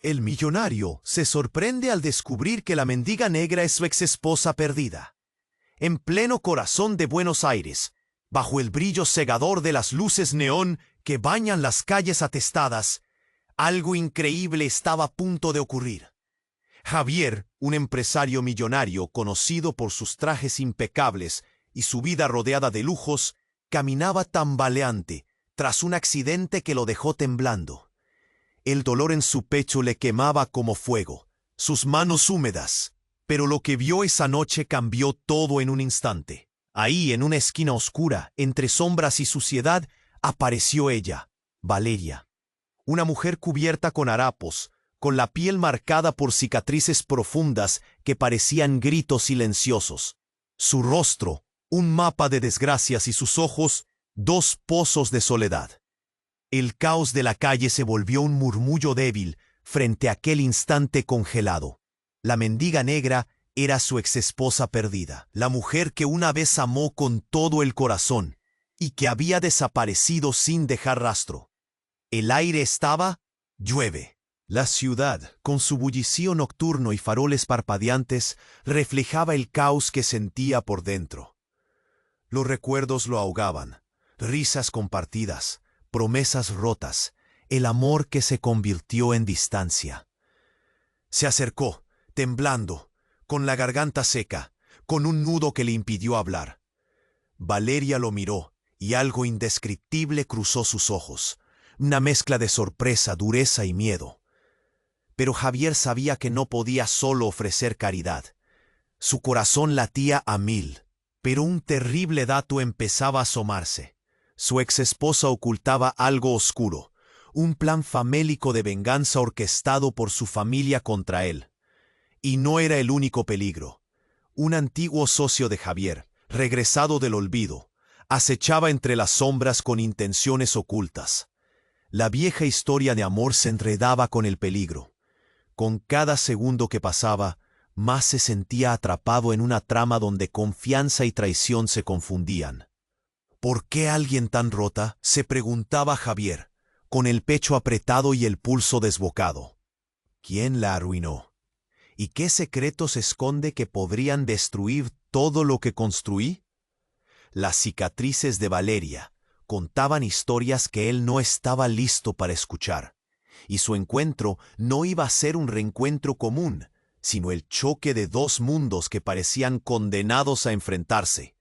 El millonario se sorprende al descubrir que la mendiga negra es su exesposa perdida. En pleno corazón de Buenos Aires, bajo el brillo cegador de las luces neón que bañan las calles atestadas, algo increíble estaba a punto de ocurrir. Javier, un empresario millonario conocido por sus trajes impecables y su vida rodeada de lujos, caminaba tambaleante tras un accidente que lo dejó temblando. El dolor en su pecho le quemaba como fuego, sus manos húmedas, pero lo que vio esa noche cambió todo en un instante. Ahí, en una esquina oscura, entre sombras y suciedad, apareció ella, Valeria. Una mujer cubierta con harapos, con la piel marcada por cicatrices profundas que parecían gritos silenciosos. Su rostro, un mapa de desgracias, y sus ojos, dos pozos de soledad. El caos de la calle se volvió un murmullo débil frente a aquel instante congelado. La mendiga negra era su exesposa perdida, la mujer que una vez amó con todo el corazón y que había desaparecido sin dejar rastro. El aire estaba llueve. La ciudad, con su bullicio nocturno y faroles parpadeantes, reflejaba el caos que sentía por dentro. Los recuerdos lo ahogaban, risas compartidas, promesas rotas, el amor que se convirtió en distancia. Se acercó, temblando, con la garganta seca, con un nudo que le impidió hablar. Valeria lo miró y algo indescriptible cruzó sus ojos, una mezcla de sorpresa, dureza y miedo. Pero Javier sabía que no podía solo ofrecer caridad. Su corazón latía a mil, pero un terrible dato empezaba a asomarse. Su exesposa ocultaba algo oscuro, un plan famélico de venganza orquestado por su familia contra él. Y no era el único peligro. Un antiguo socio de Javier, regresado del olvido, acechaba entre las sombras con intenciones ocultas. La vieja historia de amor se enredaba con el peligro. Con cada segundo que pasaba, más se sentía atrapado en una trama donde confianza y traición se confundían. ¿Por qué alguien tan rota?, se preguntaba Javier, con el pecho apretado y el pulso desbocado. ¿Quién la arruinó? ¿Y qué secretos esconde que podrían destruir todo lo que construí? Las cicatrices de Valeria contaban historias que él no estaba listo para escuchar, y su encuentro no iba a ser un reencuentro común, sino el choque de dos mundos que parecían condenados a enfrentarse.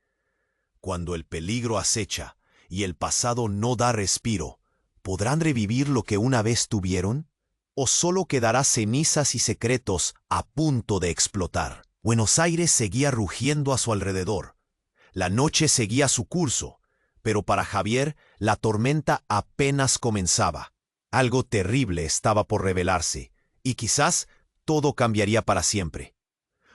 Cuando el peligro acecha y el pasado no da respiro, ¿podrán revivir lo que una vez tuvieron? ¿O solo quedará cenizas y secretos a punto de explotar? Buenos Aires seguía rugiendo a su alrededor. La noche seguía su curso, pero para Javier la tormenta apenas comenzaba. Algo terrible estaba por revelarse, y quizás todo cambiaría para siempre.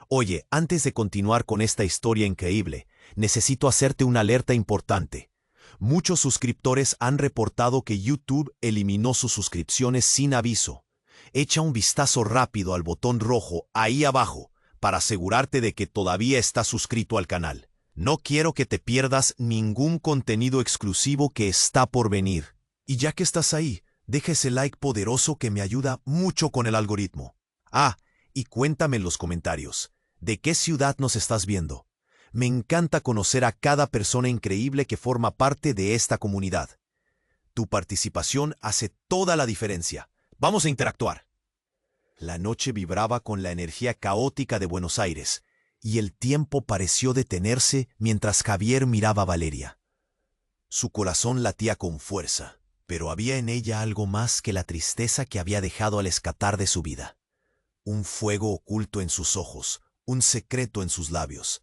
Oye, antes de continuar con esta historia increíble, necesito hacerte una alerta importante. Muchos suscriptores han reportado que YouTube eliminó sus suscripciones sin aviso. Echa un vistazo rápido al botón rojo ahí abajo para asegurarte de que todavía estás suscrito al canal. No quiero que te pierdas ningún contenido exclusivo que está por venir. Y ya que estás ahí, deja ese like poderoso que me ayuda mucho con el algoritmo. Ah, y cuéntame en los comentarios, ¿de qué ciudad nos estás viendo? Me encanta conocer a cada persona increíble que forma parte de esta comunidad. Tu participación hace toda la diferencia. Vamos a interactuar. La noche vibraba con la energía caótica de Buenos Aires, y el tiempo pareció detenerse mientras Javier miraba a Valeria. Su corazón latía con fuerza, pero había en ella algo más que la tristeza que había dejado al escapar de su vida. Un fuego oculto en sus ojos, un secreto en sus labios.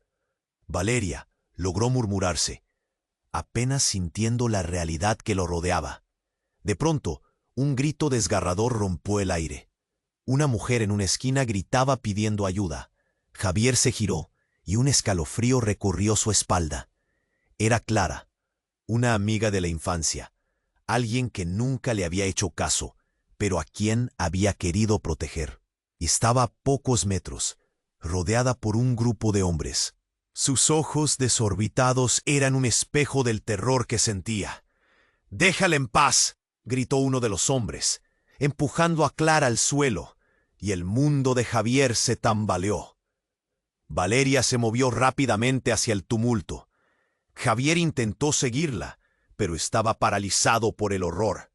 Valeria logró murmurarse, apenas sintiendo la realidad que lo rodeaba. De pronto, un grito desgarrador rompió el aire. Una mujer en una esquina gritaba pidiendo ayuda. Javier se giró y un escalofrío recorrió su espalda. Era Clara, una amiga de la infancia, alguien que nunca le había hecho caso, pero a quien había querido proteger. Estaba a pocos metros, rodeada por un grupo de hombres. Sus ojos desorbitados eran un espejo del terror que sentía. «¡Déjala en paz!», gritó uno de los hombres. empujando a Clara al suelo, y el mundo de Javier se tambaleó. Valeria se movió rápidamente hacia el tumulto. Javier intentó seguirla, pero estaba paralizado por el horror.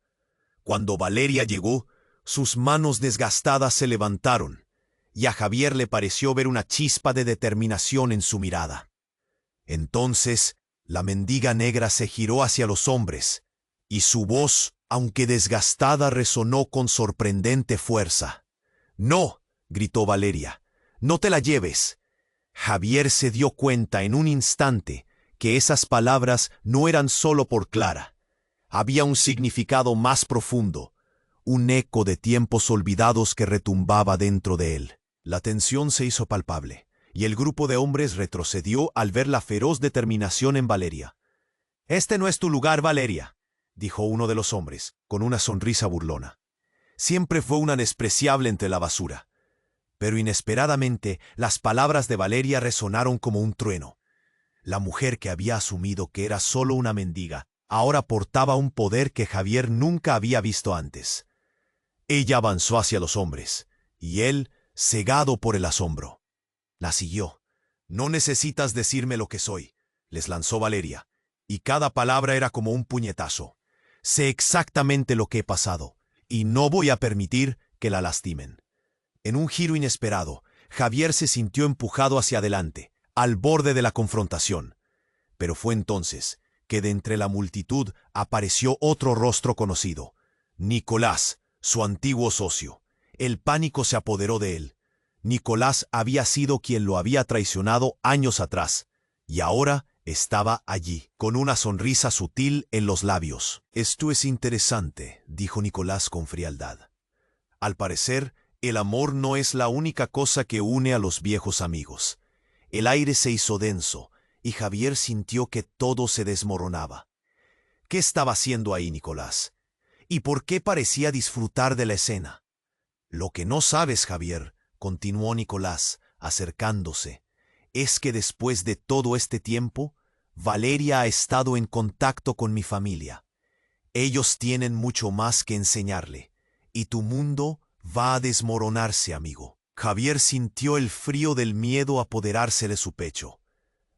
Cuando Valeria llegó, sus manos desgastadas se levantaron, y a Javier le pareció ver una chispa de determinación en su mirada. Entonces, la mendiga negra se giró hacia los hombres, y su voz, aunque desgastada, resonó con sorprendente fuerza. «¡No!», gritó Valeria. «¡No te la lleves!». Javier se dio cuenta en un instante que esas palabras no eran solo por Clara. Había un significado más profundo, un eco de tiempos olvidados que retumbaba dentro de él. La tensión se hizo palpable, y el grupo de hombres retrocedió al ver la feroz determinación en Valeria. «Este no es tu lugar, Valeria», dijo uno de los hombres, con una sonrisa burlona. Siempre fue una despreciable entre la basura. Pero inesperadamente las palabras de Valeria resonaron como un trueno. La mujer que había asumido que era solo una mendiga, ahora portaba un poder que Javier nunca había visto antes. Ella avanzó hacia los hombres, y él, cegado por el asombro, la siguió. «No necesitas decirme lo que soy», les lanzó Valeria, y cada palabra era como un puñetazo. «Sé exactamente lo que he pasado, y no voy a permitir que la lastimen». En un giro inesperado, Javier se sintió empujado hacia adelante, al borde de la confrontación. Pero fue entonces que de entre la multitud apareció otro rostro conocido: Nicolás, su antiguo socio. El pánico se apoderó de él. Nicolás había sido quien lo había traicionado años atrás, y ahora estaba allí, con una sonrisa sutil en los labios. «Esto es interesante», dijo Nicolás con frialdad. «Al parecer, el amor no es la única cosa que une a los viejos amigos». El aire se hizo denso, y Javier sintió que todo se desmoronaba. ¿Qué estaba haciendo ahí Nicolás? ¿Y por qué parecía disfrutar de la escena? «Lo que no sabes, Javier», continuó Nicolás, acercándose, «es que después de todo este tiempo, Valeria ha estado en contacto con mi familia. Ellos tienen mucho más que enseñarle, y tu mundo va a desmoronarse, amigo». Javier sintió el frío del miedo apoderarse de su pecho.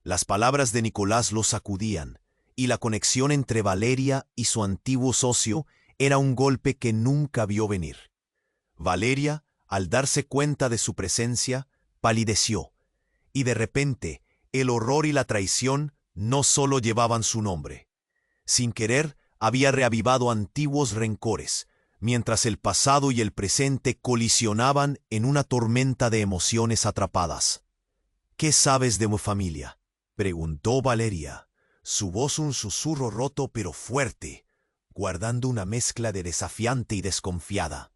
Las palabras de Nicolás lo sacudían, y la conexión entre Valeria y su antiguo socio era un golpe que nunca vio venir. Valeria, al darse cuenta de su presencia, palideció, y de repente el horror y la traición no solo llevaban su nombre. Sin querer, había reavivado antiguos rencores, mientras el pasado y el presente colisionaban en una tormenta de emociones atrapadas. «¿Qué sabes de mi familia?», preguntó Valeria, su voz un susurro roto pero fuerte, guardando una mezcla de desafiante y desconfiada.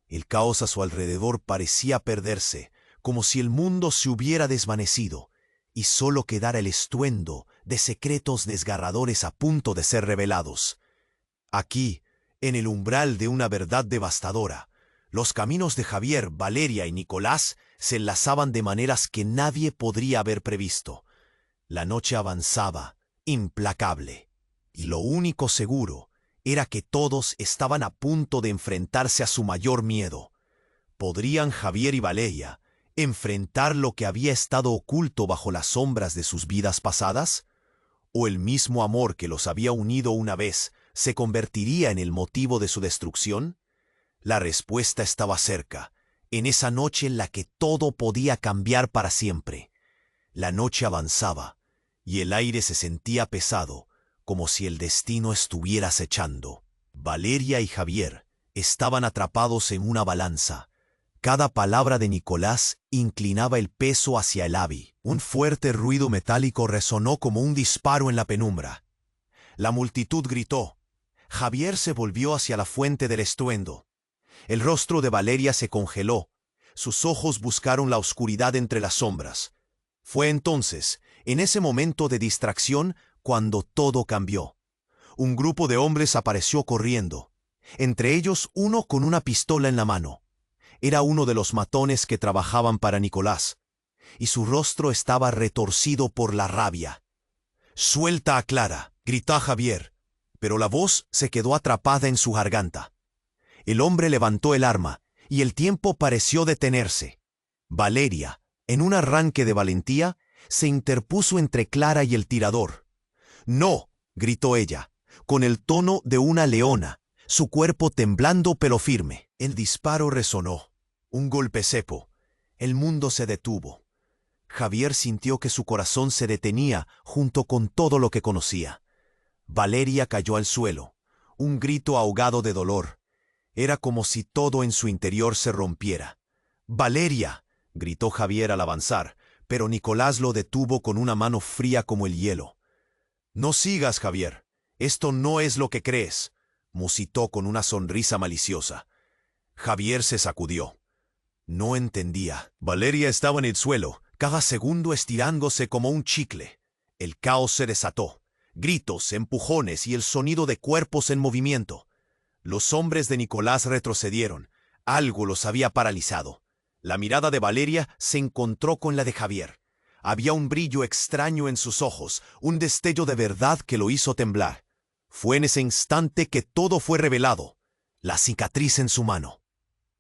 El caos a su alrededor parecía perderse, como si el mundo se hubiera desvanecido, y solo quedara el estruendo de secretos desgarradores a punto de ser revelados. Aquí, en el umbral de una verdad devastadora, los caminos de Javier, Valeria y Nicolás se enlazaban de maneras que nadie podría haber previsto. La noche avanzaba, implacable, y lo único seguro era que todos estaban a punto de enfrentarse a su mayor miedo. ¿Podrían Javier y Valeria enfrentar lo que había estado oculto bajo las sombras de sus vidas pasadas? ¿O el mismo amor que los había unido una vez se convertiría en el motivo de su destrucción? La respuesta estaba cerca, en esa noche en la que todo podía cambiar para siempre. La noche avanzaba, y el aire se sentía pesado, como si el destino estuviera acechando. Valeria y Javier estaban atrapados en una balanza. Cada palabra de Nicolás inclinaba el peso hacia el Abi. Un fuerte ruido metálico resonó como un disparo en la penumbra. La multitud gritó. Javier se volvió hacia la fuente del estruendo. El rostro de Valeria se congeló. Sus ojos buscaron la oscuridad entre las sombras. Fue entonces, en ese momento de distracción, cuando todo cambió. Un grupo de hombres apareció corriendo, entre ellos uno con una pistola en la mano. Era uno de los matones que trabajaban para Nicolás, y su rostro estaba retorcido por la rabia. «¡Suelta a Clara!», gritó Javier, pero la voz se quedó atrapada en su garganta. El hombre levantó el arma, y el tiempo pareció detenerse. Valeria, en un arranque de valentía, se interpuso entre Clara y el tirador. «¡No!», gritó ella, con el tono de una leona, su cuerpo temblando pero firme. El disparo resonó. Un golpe seco. El mundo se detuvo. Javier sintió que su corazón se detenía junto con todo lo que conocía. Valeria cayó al suelo, un grito ahogado de dolor. Era como si todo en su interior se rompiera. «¡Valeria!», gritó Javier al avanzar, pero Nicolás lo detuvo con una mano fría como el hielo. «No sigas, Javier. Esto no es lo que crees», musitó con una sonrisa maliciosa. Javier se sacudió. No entendía. Valeria estaba en el suelo, cada segundo estirándose como un chicle. El caos se desató. Gritos, empujones y el sonido de cuerpos en movimiento. Los hombres de Nicolás retrocedieron. Algo los había paralizado. La mirada de Valeria se encontró con la de Javier. Había un brillo extraño en sus ojos, un destello de verdad que lo hizo temblar. Fue en ese instante que todo fue revelado. La cicatriz en su mano.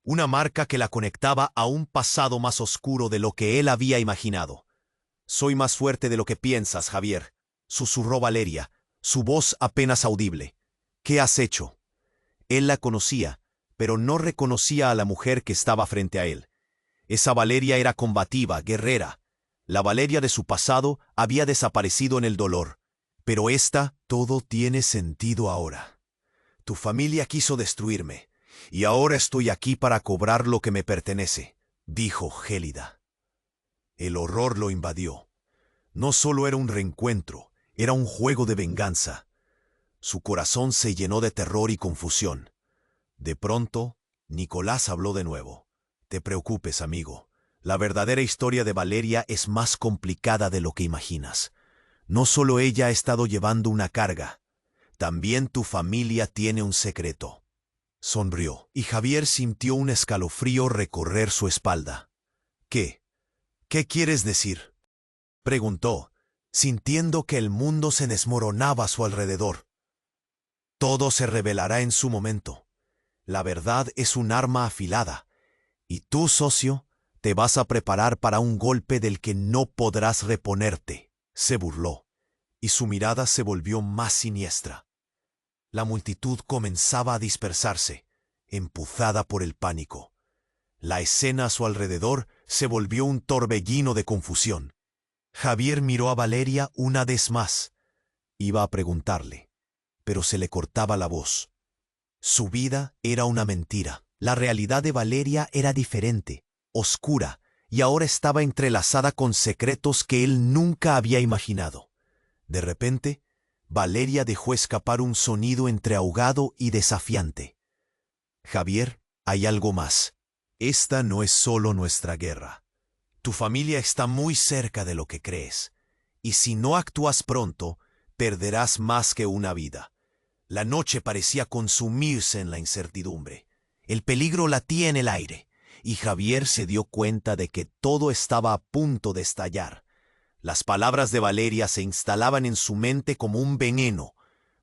Una marca que la conectaba a un pasado más oscuro de lo que él había imaginado. «Soy más fuerte de lo que piensas, Javier», susurró Valeria, su voz apenas audible. «¿Qué has hecho?». Él la conocía, pero no reconocía a la mujer que estaba frente a él. Esa Valeria era combativa, guerrera. La Valeria de su pasado había desaparecido en el dolor. Pero esta, todo tiene sentido ahora. Tu familia quiso destruirme, y ahora estoy aquí para cobrar lo que me pertenece, dijo gélida. El horror lo invadió. No solo era un reencuentro, era un juego de venganza. Su corazón se llenó de terror y confusión. De pronto, Nicolás habló de nuevo. «Te preocupes, amigo. La verdadera historia de Valeria es más complicada de lo que imaginas. No solo ella ha estado llevando una carga, también tu familia tiene un secreto». Sonrió, y Javier sintió un escalofrío recorrer su espalda. «¿Qué? ¿Qué quieres decir?», preguntó, sintiendo que el mundo se desmoronaba a su alrededor. «Todo se revelará en su momento. La verdad es un arma afilada, y tú, socio, te vas a preparar para un golpe del que no podrás reponerte», se burló, y su mirada se volvió más siniestra. La multitud comenzaba a dispersarse, empujada por el pánico. La escena a su alrededor se volvió un torbellino de confusión. Javier miró a Valeria una vez más. Iba a preguntarle, pero se le cortaba la voz. Su vida era una mentira. La realidad de Valeria era diferente, oscura, y ahora estaba entrelazada con secretos que él nunca había imaginado. De repente, Valeria dejó escapar un sonido entre ahogado y desafiante. «Javier, hay algo más. Esta no es solo nuestra guerra. Tu familia está muy cerca de lo que crees, y si no actúas pronto, perderás más que una vida». La noche parecía consumirse en la incertidumbre. El peligro latía en el aire, y Javier se dio cuenta de que todo estaba a punto de estallar. Las palabras de Valeria se instalaban en su mente como un veneno.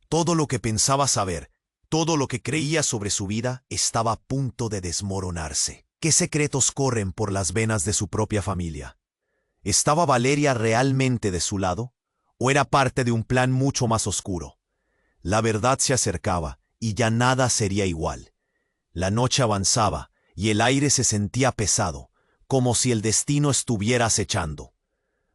Todo lo que pensaba saber, todo lo que creía sobre su vida, estaba a punto de desmoronarse. ¿Qué secretos corren por las venas de su propia familia? ¿Estaba Valeria realmente de su lado? ¿O era parte de un plan mucho más oscuro? La verdad se acercaba, y ya nada sería igual. La noche avanzaba, y el aire se sentía pesado, como si el destino estuviera acechando.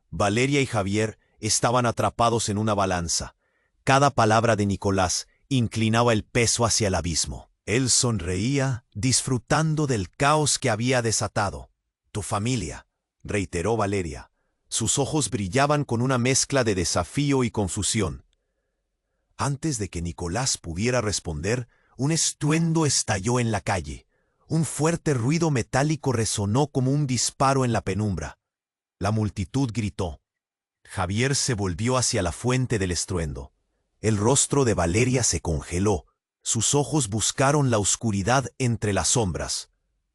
Valeria y Javier estaban atrapados en una balanza. Cada palabra de Nicolás inclinaba el peso hacia el abismo. Él sonreía, disfrutando del caos que había desatado. «Tu familia», reiteró Valeria. Sus ojos brillaban con una mezcla de desafío y confusión. Antes de que Nicolás pudiera responder, un estruendo estalló en la calle. Un fuerte ruido metálico resonó como un disparo en la penumbra. La multitud gritó. Javier se volvió hacia la fuente del estruendo. El rostro de Valeria se congeló. Sus ojos buscaron la oscuridad entre las sombras.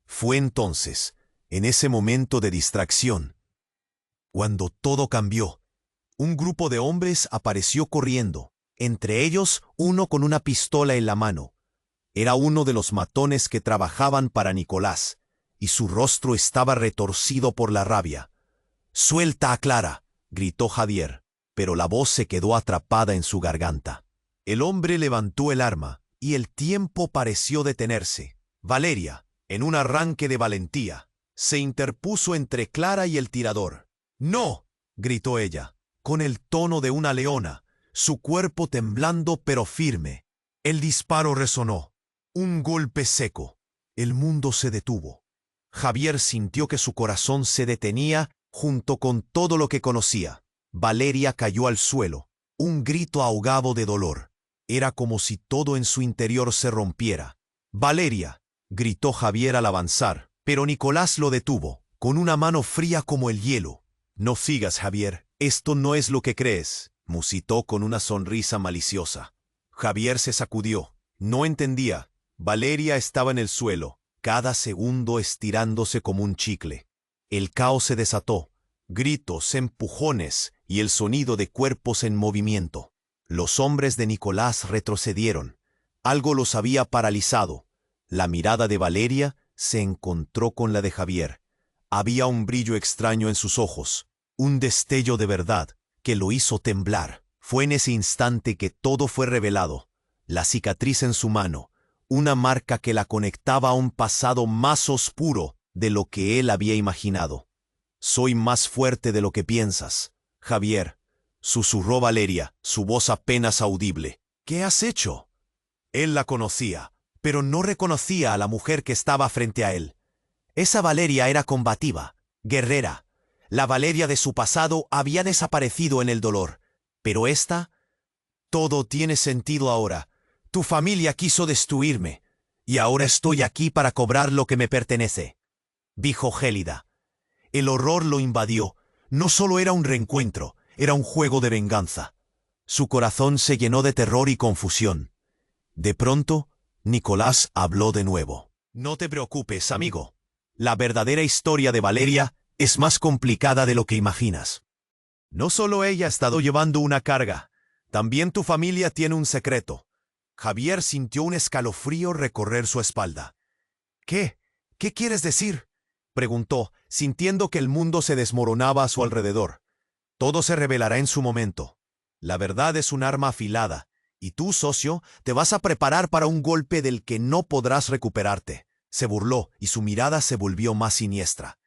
Fue entonces, en ese momento de distracción, cuando todo cambió. Un grupo de hombres apareció corriendo, entre ellos uno con una pistola en la mano. Era uno de los matones que trabajaban para Nicolás, y su rostro estaba retorcido por la rabia. «¡Suelta a Clara!», gritó Javier, pero la voz se quedó atrapada en su garganta. El hombre levantó el arma, y el tiempo pareció detenerse. Valeria, en un arranque de valentía, se interpuso entre Clara y el tirador. «¡No!», gritó ella, con el tono de una leona, su cuerpo temblando pero firme. El disparo resonó. Un golpe seco. El mundo se detuvo. Javier sintió que su corazón se detenía junto con todo lo que conocía. Valeria cayó al suelo. Un grito ahogado de dolor. Era como si todo en su interior se rompiera. «¡Valeria!», gritó Javier al avanzar, pero Nicolás lo detuvo, con una mano fría como el hielo. «No sigas, Javier. Esto no es lo que crees», musitó con una sonrisa maliciosa. Javier se sacudió. No entendía. Valeria estaba en el suelo, cada segundo estirándose como un chicle. El caos se desató. Gritos, empujones y el sonido de cuerpos en movimiento. Los hombres de Nicolás retrocedieron. Algo los había paralizado. La mirada de Valeria se encontró con la de Javier. Había un brillo extraño en sus ojos, un destello de verdad que lo hizo temblar. Fue en ese instante que todo fue revelado. La cicatriz en su mano, una marca que la conectaba a un pasado más oscuro de lo que él había imaginado. «Soy más fuerte de lo que piensas, Javier», susurró Valeria, su voz apenas audible. «¿Qué has hecho?». Él la conocía, pero no reconocía a la mujer que estaba frente a él. Esa Valeria era combativa, guerrera. La Valeria de su pasado había desaparecido en el dolor. Pero esta... «Todo tiene sentido ahora. Tu familia quiso destruirme, y ahora estoy aquí para cobrar lo que me pertenece», dijo gélida. El horror lo invadió. No solo era un reencuentro, era un juego de venganza. Su corazón se llenó de terror y confusión. De pronto, Nicolás habló de nuevo. «No te preocupes, amigo. La verdadera historia de Valeria es más complicada de lo que imaginas. No solo ella ha estado llevando una carga, también tu familia tiene un secreto». Javier sintió un escalofrío recorrer su espalda. «¿Qué? ¿Qué quieres decir?», preguntó, sintiendo que el mundo se desmoronaba a su alrededor. «Todo se revelará en su momento. La verdad es un arma afilada, y tú, socio, te vas a preparar para un golpe del que no podrás recuperarte». Se burló, y su mirada se volvió más siniestra.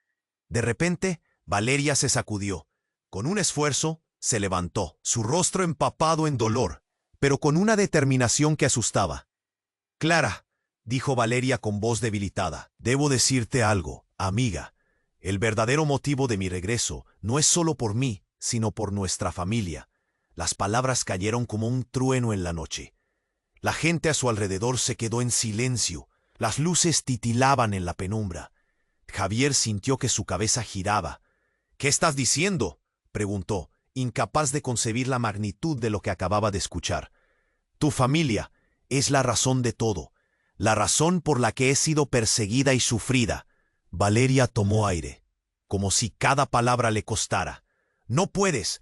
De repente, Valeria se sacudió. Con un esfuerzo, se levantó, su rostro empapado en dolor, pero con una determinación que asustaba. «Clara», dijo Valeria con voz debilitada, «debo decirte algo, amiga. El verdadero motivo de mi regreso no es solo por mí, sino por nuestra familia». Las palabras cayeron como un trueno en la noche. La gente a su alrededor se quedó en silencio. Las luces titilaban en la penumbra. Javier sintió que su cabeza giraba. «¿Qué estás diciendo?», preguntó, incapaz de concebir la magnitud de lo que acababa de escuchar. «Tu familia es la razón de todo, la razón por la que he sido perseguida y sufrida». Valeria tomó aire, como si cada palabra le costara. «No puedes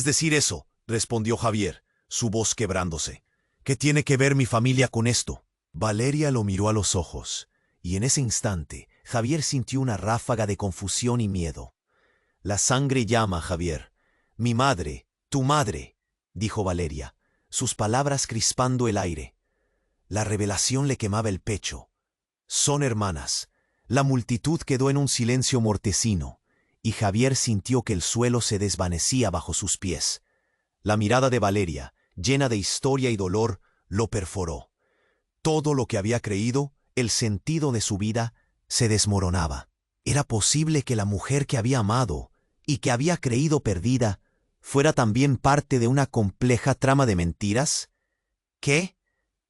decir eso», respondió Javier, su voz quebrándose. «¿Qué tiene que ver mi familia con esto?». Valeria lo miró a los ojos, y en ese instante Javier sintió una ráfaga de confusión y miedo. «La sangre llama, Javier. Mi madre, tu madre», dijo Valeria, sus palabras crispando el aire. La revelación le quemaba el pecho. «Son hermanas». La multitud quedó en un silencio mortecino, y Javier sintió que el suelo se desvanecía bajo sus pies. La mirada de Valeria, llena de historia y dolor, lo perforó. Todo lo que había creído, el sentido de su vida, se desmoronaba. ¿Era posible que la mujer que había amado y que había creído perdida fuera también parte de una compleja trama de mentiras? ¿Qué?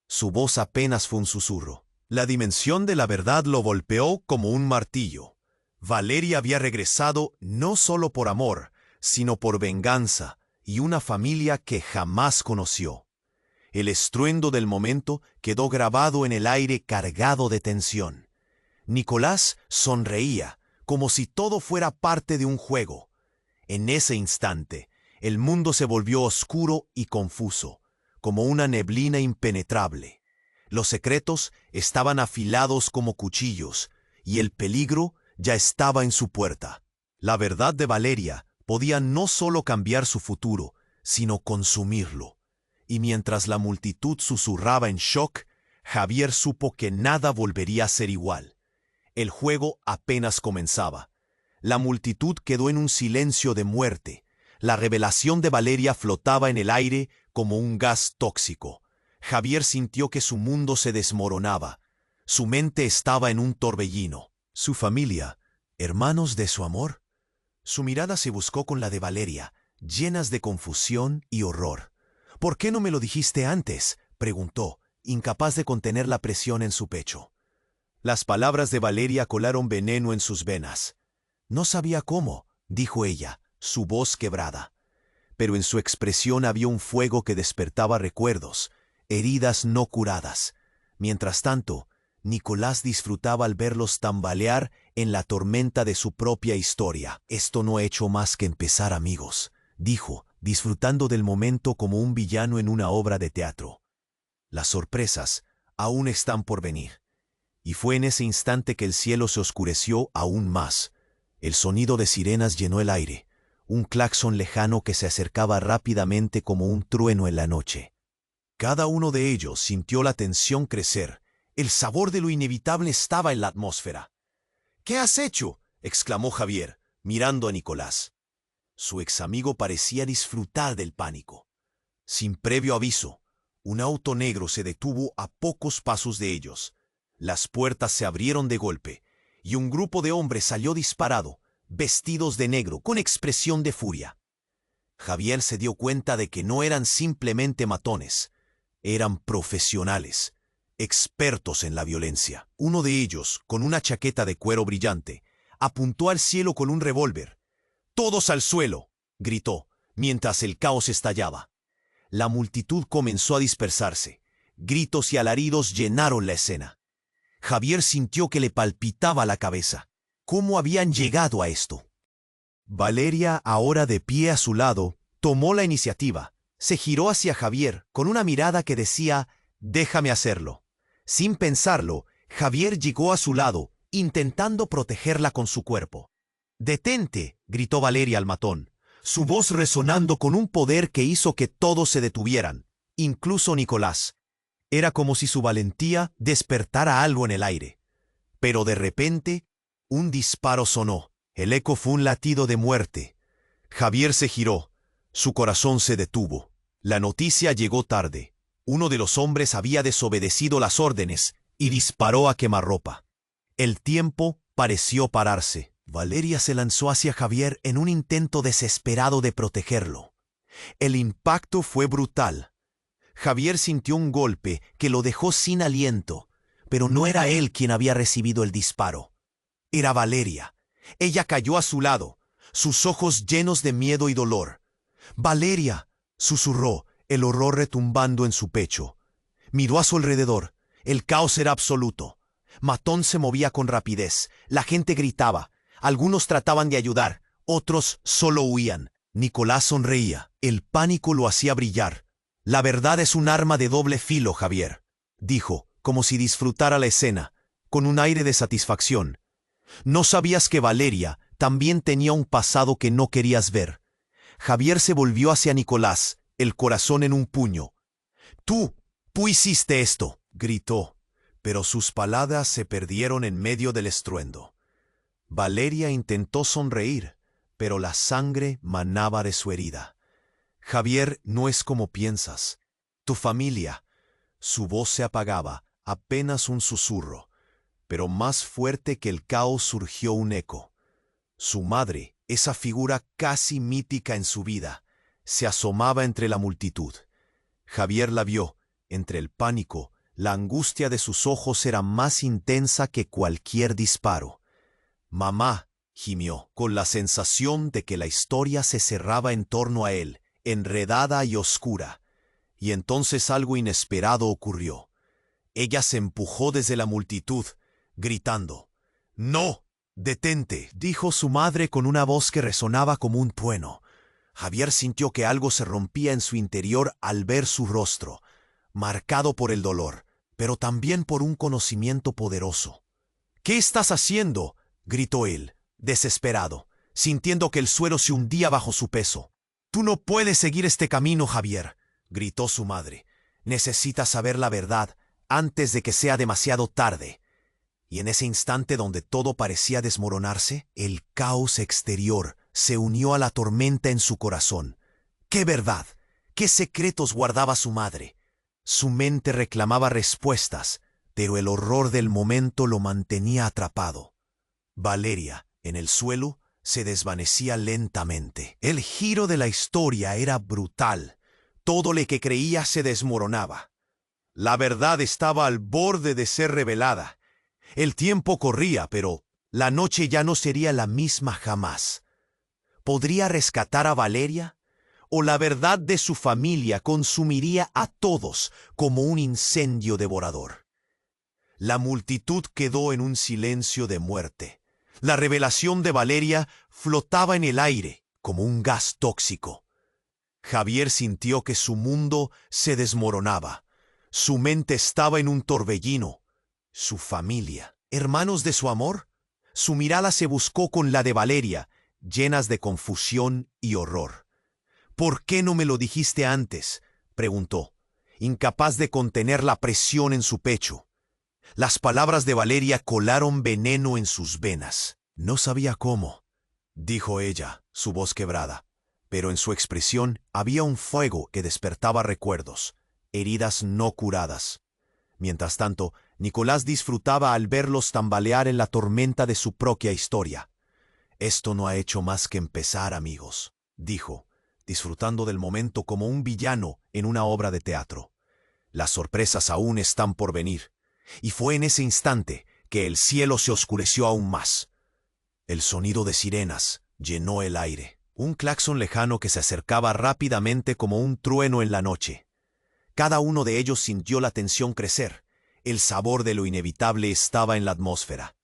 Su voz apenas fue un susurro. La dimensión de la verdad lo golpeó como un martillo. Valeria había regresado no solo por amor, sino por venganza y una familia que jamás conoció. El estruendo del momento quedó grabado en el aire cargado de tensión. Nicolás sonreía, como si todo fuera parte de un juego. En ese instante, el mundo se volvió oscuro y confuso, como una neblina impenetrable. Los secretos estaban afilados como cuchillos, y el peligro ya estaba en su puerta. La verdad de Valeria podía no solo cambiar su futuro, sino consumirlo. Y mientras la multitud susurraba en shock, Javier supo que nada volvería a ser igual. El juego apenas comenzaba. La multitud quedó en un silencio de muerte. La revelación de Valeria flotaba en el aire como un gas tóxico. Javier sintió que su mundo se desmoronaba. Su mente estaba en un torbellino. Su familia, hermanos de su amor. Su mirada se buscó con la de Valeria, llenas de confusión y horror. «¿Por qué no me lo dijiste antes?», preguntó, incapaz de contener la presión en su pecho. Las palabras de Valeria colaron veneno en sus venas. «No sabía cómo», dijo ella, su voz quebrada. Pero en su expresión había un fuego que despertaba recuerdos, heridas no curadas. Mientras tanto, Nicolás disfrutaba al verlos tambalear en la tormenta de su propia historia. «Esto no ha hecho más que empezar, amigos», dijo, disfrutando del momento como un villano en una obra de teatro. «Las sorpresas aún están por venir». Y fue en ese instante que el cielo se oscureció aún más. El sonido de sirenas llenó el aire, un claxon lejano que se acercaba rápidamente como un trueno en la noche. Cada uno de ellos sintió la tensión crecer. El sabor de lo inevitable estaba en la atmósfera. «¿Qué has hecho?», exclamó Javier, mirando a Nicolás. Su examigo parecía disfrutar del pánico. Sin previo aviso, un auto negro se detuvo a pocos pasos de ellos. Las puertas se abrieron de golpe, y un grupo de hombres salió disparado, vestidos de negro, con expresión de furia. Javier se dio cuenta de que no eran simplemente matones, eran profesionales, expertos en la violencia. Uno de ellos, con una chaqueta de cuero brillante, apuntó al cielo con un revólver. «¡Todos al suelo!», gritó, mientras el caos estallaba. La multitud comenzó a dispersarse. Gritos y alaridos llenaron la escena. Javier sintió que le palpitaba la cabeza. ¿Cómo habían llegado a esto? Valeria, ahora de pie a su lado, tomó la iniciativa. Se giró hacia Javier con una mirada que decía: «Déjame hacerlo». Sin pensarlo, Javier llegó a su lado, intentando protegerla con su cuerpo. «¡Detente!», gritó Valeria al matón, su voz resonando con un poder que hizo que todos se detuvieran, incluso Nicolás. Era como si su valentía despertara algo en el aire. Pero de repente, un disparo sonó. El eco fue un latido de muerte. Javier se giró. Su corazón se detuvo. La noticia llegó tarde. Uno de los hombres había desobedecido las órdenes y disparó a quemarropa. El tiempo pareció pararse. Valeria se lanzó hacia Javier en un intento desesperado de protegerlo. El impacto fue brutal. Javier sintió un golpe que lo dejó sin aliento, pero no era él quien había recibido el disparo. Era Valeria. Ella cayó a su lado, sus ojos llenos de miedo y dolor. «¡Valeria!», susurró, el horror retumbando en su pecho. Miró a su alrededor. El caos era absoluto. Matón se movía con rapidez. La gente gritaba. Algunos trataban de ayudar, otros solo huían. Nicolás sonreía. El pánico lo hacía brillar. «La verdad es un arma de doble filo, Javier», dijo, como si disfrutara la escena, con un aire de satisfacción. «No sabías que Valeria también tenía un pasado que no querías ver». Javier se volvió hacia Nicolás, el corazón en un puño. Tú hiciste esto», gritó, pero sus palabras se perdieron en medio del estruendo. Valeria intentó sonreír, pero la sangre manaba de su herida. «Javier, no es como piensas. Tu familia». Su voz se apagaba, apenas un susurro, pero más fuerte que el caos surgió un eco. Su madre, esa figura casi mítica en su vida, se asomaba entre la multitud. Javier la vio. Entre el pánico, la angustia de sus ojos era más intensa que cualquier disparo. «Mamá», gimió, con la sensación de que la historia se cerraba en torno a él, enredada y oscura. Y entonces algo inesperado ocurrió. Ella se empujó desde la multitud, gritando. «¡No! ¡Detente!», dijo su madre con una voz que resonaba como un trueno. Javier sintió que algo se rompía en su interior al ver su rostro, marcado por el dolor, pero también por un conocimiento poderoso. «¿Qué estás haciendo?», gritó él, desesperado, sintiendo que el suelo se hundía bajo su peso. «Tú no puedes seguir este camino, Javier», gritó su madre. «Necesitas saber la verdad antes de que sea demasiado tarde». Y en ese instante donde todo parecía desmoronarse, el caos exterior se unió a la tormenta en su corazón. ¿Qué verdad? ¿Qué secretos guardaba su madre? Su mente reclamaba respuestas, pero el horror del momento lo mantenía atrapado. Valeria, en el suelo, se desvanecía lentamente. El giro de la historia era brutal. Todo lo que creía se desmoronaba. La verdad estaba al borde de ser revelada. El tiempo corría, pero la noche ya no sería la misma jamás. ¿Podría rescatar a Valeria? ¿O la verdad de su familia consumiría a todos como un incendio devorador? La multitud quedó en un silencio de muerte. La revelación de Valeria flotaba en el aire como un gas tóxico. Javier sintió que su mundo se desmoronaba. Su mente estaba en un torbellino. Su familia, hermanos de su amor. Su mirada se buscó con la de Valeria, llenas de confusión y horror. «¿Por qué no me lo dijiste antes?», preguntó, incapaz de contener la presión en su pecho. Las palabras de Valeria colaron veneno en sus venas. «No sabía cómo», dijo ella, su voz quebrada, pero en su expresión había un fuego que despertaba recuerdos, heridas no curadas. Mientras tanto, Nicolás disfrutaba al verlos tambalear en la tormenta de su propia historia. «Esto no ha hecho más que empezar, amigos», dijo, disfrutando del momento como un villano en una obra de teatro. «Las sorpresas aún están por venir». Y fue en ese instante que el cielo se oscureció aún más. El sonido de sirenas llenó el aire, un claxon lejano que se acercaba rápidamente como un trueno en la noche. Cada uno de ellos sintió la tensión crecer. El sabor de lo inevitable estaba en la atmósfera.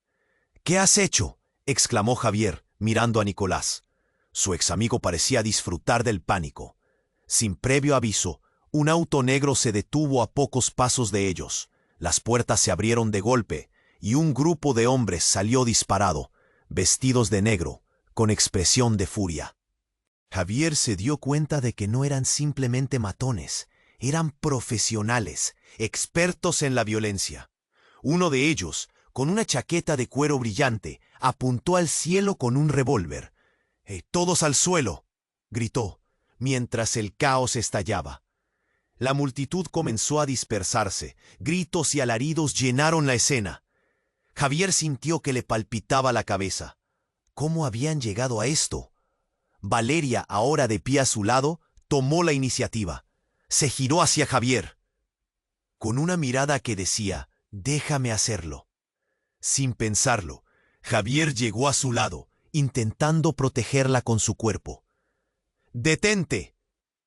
«¿Qué has hecho?», exclamó Javier, mirando a Nicolás. Su ex amigo parecía disfrutar del pánico. Sin previo aviso, un auto negro se detuvo a pocos pasos de ellos. Las puertas se abrieron de golpe, y un grupo de hombres salió disparado, vestidos de negro, con expresión de furia. Javier se dio cuenta de que no eran simplemente matones, eran profesionales, expertos en la violencia. Uno de ellos, con una chaqueta de cuero brillante, apuntó al cielo con un revólver. «¡Todos al suelo!», gritó, mientras el caos estallaba. La multitud comenzó a dispersarse. Gritos y alaridos llenaron la escena. Javier sintió que le palpitaba la cabeza. ¿Cómo habían llegado a esto? Valeria, ahora de pie a su lado, tomó la iniciativa. Se giró hacia Javier, con una mirada que decía: «Déjame hacerlo». Sin pensarlo, Javier llegó a su lado, intentando protegerla con su cuerpo. «¡Detente!»,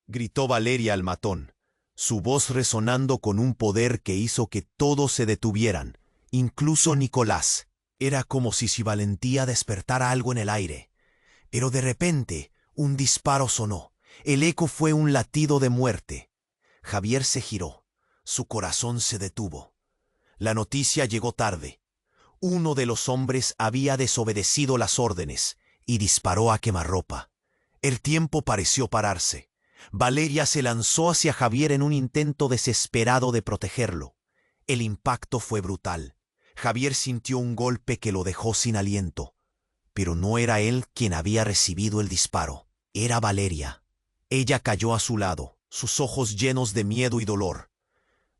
gritó Valeria al matón, su voz resonando con un poder que hizo que todos se detuvieran, incluso Nicolás. Era como si su valentía despertara algo en el aire. Pero de repente, un disparo sonó. El eco fue un latido de muerte. Javier se giró. Su corazón se detuvo. La noticia llegó tarde. Uno de los hombres había desobedecido las órdenes y disparó a quemarropa. El tiempo pareció pararse. Valeria se lanzó hacia Javier en un intento desesperado de protegerlo. El impacto fue brutal. Javier sintió un golpe que lo dejó sin aliento. Pero no era él quien había recibido el disparo. Era Valeria. Ella cayó a su lado, sus ojos llenos de miedo y dolor.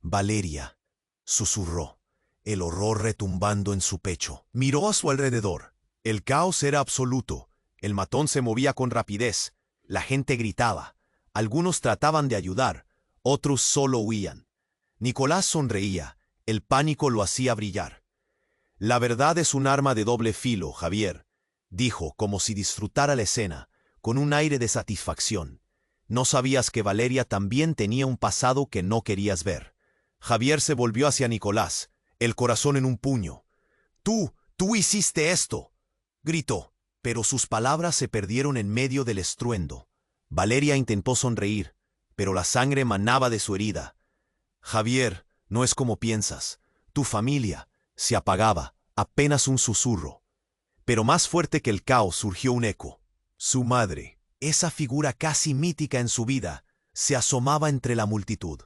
«Valeria», susurró, el horror retumbando en su pecho. Miró a su alrededor. El caos era absoluto. El matón se movía con rapidez. La gente gritaba. Algunos trataban de ayudar, otros solo huían. Nicolás sonreía. El pánico lo hacía brillar. «La verdad es un arma de doble filo, Javier», dijo, como si disfrutara la escena, con un aire de satisfacción. «No sabías que Valeria también tenía un pasado que no querías ver». Javier se volvió hacia Nicolás, el corazón en un puño. Tú hiciste esto», gritó, pero sus palabras se perdieron en medio del estruendo. Valeria intentó sonreír, pero la sangre manaba de su herida. «Javier», No es como piensas. Tu familia se apagaba, apenas un susurro. Pero más fuerte que el caos surgió un eco. Su madre, esa figura casi mítica en su vida, se asomaba entre la multitud.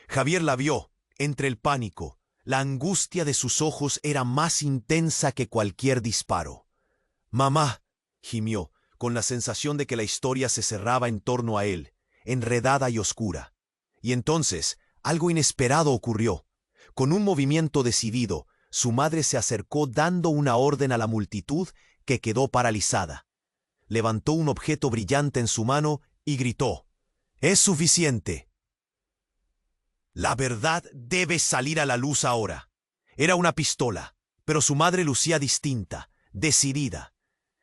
Javier la vio, entre el pánico. La angustia de sus ojos era más intensa que cualquier disparo. «Mamá», gimió, con la sensación de que la historia se cerraba en torno a él, enredada y oscura. Y entonces, algo inesperado ocurrió. Con un movimiento decidido, su madre se acercó dando una orden a la multitud que quedó paralizada. Levantó un objeto brillante en su mano y gritó: «¡Es suficiente! La verdad debe salir a la luz ahora». Era una pistola, pero su madre lucía distinta, decidida.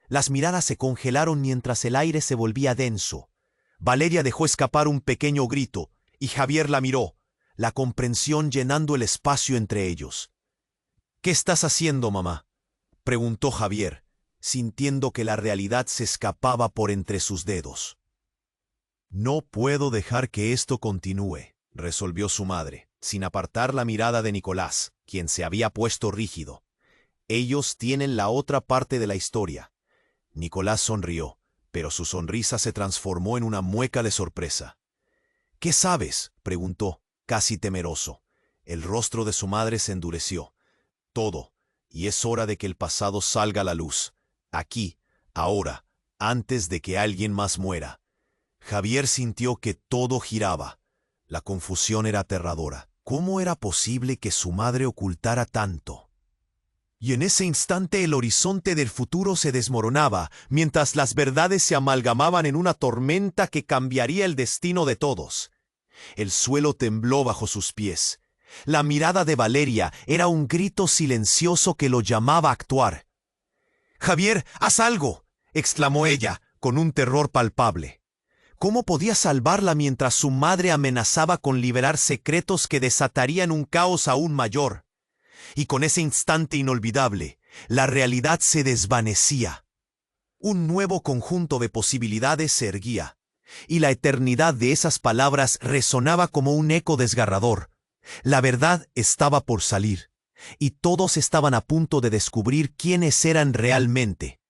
Las miradas se congelaron mientras el aire se volvía denso. Valeria dejó escapar un pequeño grito, y Javier la miró, la comprensión llenando el espacio entre ellos. «¿Qué estás haciendo, mamá?», preguntó Javier, sintiendo que la realidad se escapaba por entre sus dedos. «No puedo dejar que esto continúe», resolvió su madre, sin apartar la mirada de Nicolás, quien se había puesto rígido. «Ellos tienen la otra parte de la historia». Nicolás sonrió, pero su sonrisa se transformó en una mueca de sorpresa. «¿Qué sabes?», preguntó, casi temeroso. El rostro de su madre se endureció. «Todo, y es hora de que el pasado salga a la luz. Aquí, ahora, antes de que alguien más muera». Javier sintió que todo giraba. La confusión era aterradora. ¿Cómo era posible que su madre ocultara tanto? Y en ese instante el horizonte del futuro se desmoronaba, mientras las verdades se amalgamaban en una tormenta que cambiaría el destino de todos. El suelo tembló bajo sus pies. La mirada de Valeria era un grito silencioso que lo llamaba a actuar. «Javier, haz algo», exclamó ella, con un terror palpable. ¿Cómo podía salvarla mientras su madre amenazaba con liberar secretos que desatarían un caos aún mayor? Y con ese instante inolvidable, la realidad se desvanecía. Un nuevo conjunto de posibilidades se erguía, y la eternidad de esas palabras resonaba como un eco desgarrador. La verdad estaba por salir, y todos estaban a punto de descubrir quiénes eran realmente.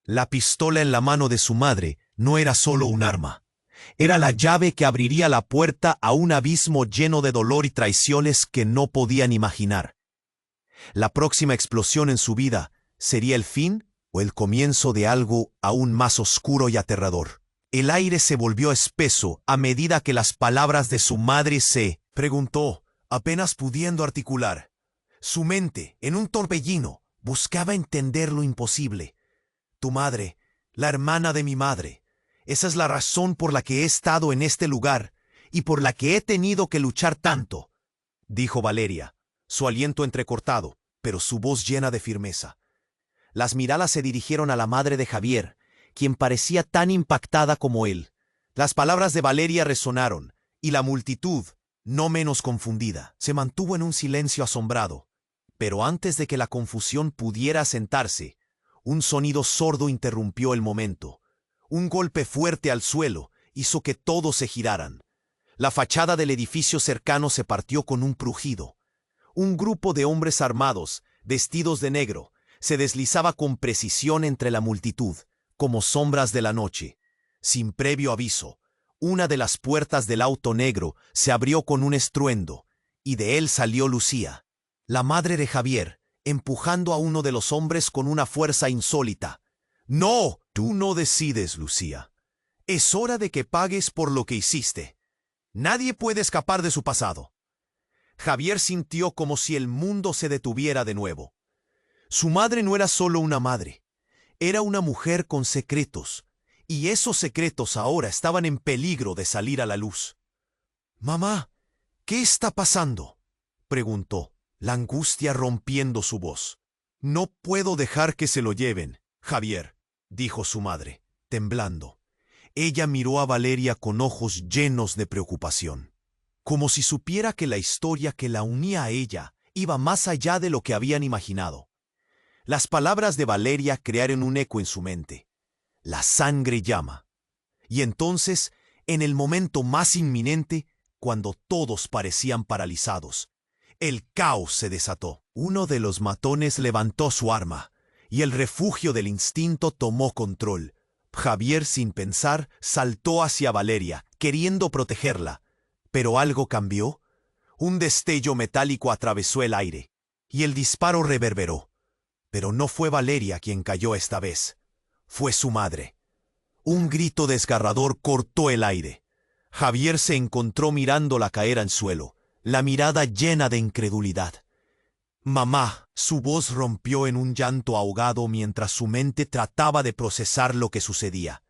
La pistola en la mano de su madre no era solo un arma. Era la llave que abriría la puerta a un abismo lleno de dolor y traiciones que no podían imaginar. La próxima explosión en su vida sería el fin o el comienzo de algo aún más oscuro y aterrador. El aire se volvió espeso a medida que las palabras de su madre se preguntó, apenas pudiendo articular. Su mente, en un torbellino, buscaba entender lo imposible. «Tu madre, la hermana de mi madre. Esa es la razón por la que he estado en este lugar y por la que he tenido que luchar tanto», dijo Valeria, su aliento entrecortado, pero su voz llena de firmeza. Las miradas se dirigieron a la madre de Javier, quien parecía tan impactada como él. Las palabras de Valeria resonaron, y la multitud, no menos confundida, se mantuvo en un silencio asombrado. Pero antes de que la confusión pudiera asentarse, un sonido sordo interrumpió el momento. Un golpe fuerte al suelo hizo que todos se giraran. La fachada del edificio cercano se partió con un crujido. Un grupo de hombres armados, vestidos de negro, se deslizaba con precisión entre la multitud, como sombras de la noche. Sin previo aviso, una de las puertas del auto negro se abrió con un estruendo, y de él salió Lucía, la madre de Javier, empujando a uno de los hombres con una fuerza insólita. «¡No! Tú no decides, Lucía. Es hora de que pagues por lo que hiciste. Nadie puede escapar de su pasado». Javier sintió como si el mundo se detuviera de nuevo. Su madre no era solo una madre, era una mujer con secretos, y esos secretos ahora estaban en peligro de salir a la luz. «Mamá, ¿qué está pasando?», preguntó, la angustia rompiendo su voz. «No puedo dejar que se lo lleven, Javier», dijo su madre, temblando. Ella miró a Valeria con ojos llenos de preocupación, como si supiera que la historia que la unía a ella iba más allá de lo que habían imaginado. Las palabras de Valeria crearon un eco en su mente. La sangre llama. Y entonces, en el momento más inminente, cuando todos parecían paralizados, El caos se desató. Uno de los matones levantó su arma, y el refugio del instinto tomó control. Javier, sin pensar, saltó hacia Valeria, queriendo protegerla. Pero algo cambió. Un destello metálico atravesó el aire, y el disparo reverberó. Pero no fue Valeria quien cayó esta vez. Fue su madre. Un grito desgarrador cortó el aire. Javier se encontró mirándola caer al suelo, la mirada llena de incredulidad. «Mamá», su voz rompió en un llanto ahogado mientras su mente trataba de procesar lo que sucedía.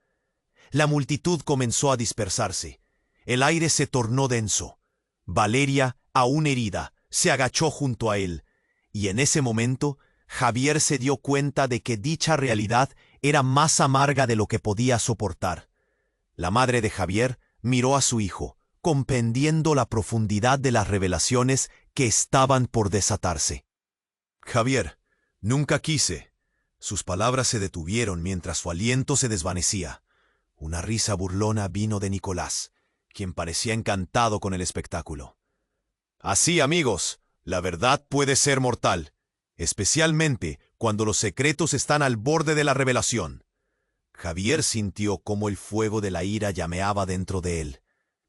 La multitud comenzó a dispersarse. El aire se tornó denso. Valeria, aún herida, se agachó junto a él, y en ese momento Javier se dio cuenta de que dicha realidad era más amarga de lo que podía soportar. La madre de Javier miró a su hijo, comprendiendo la profundidad de las revelaciones que estaban por desatarse. «Javier, nunca quise». Sus palabras se detuvieron mientras su aliento se desvanecía. Una risa burlona vino de Nicolás, quien parecía encantado con el espectáculo. «Así, amigos, la verdad puede ser mortal, especialmente cuando los secretos están al borde de la revelación». Javier sintió cómo el fuego de la ira llameaba dentro de él.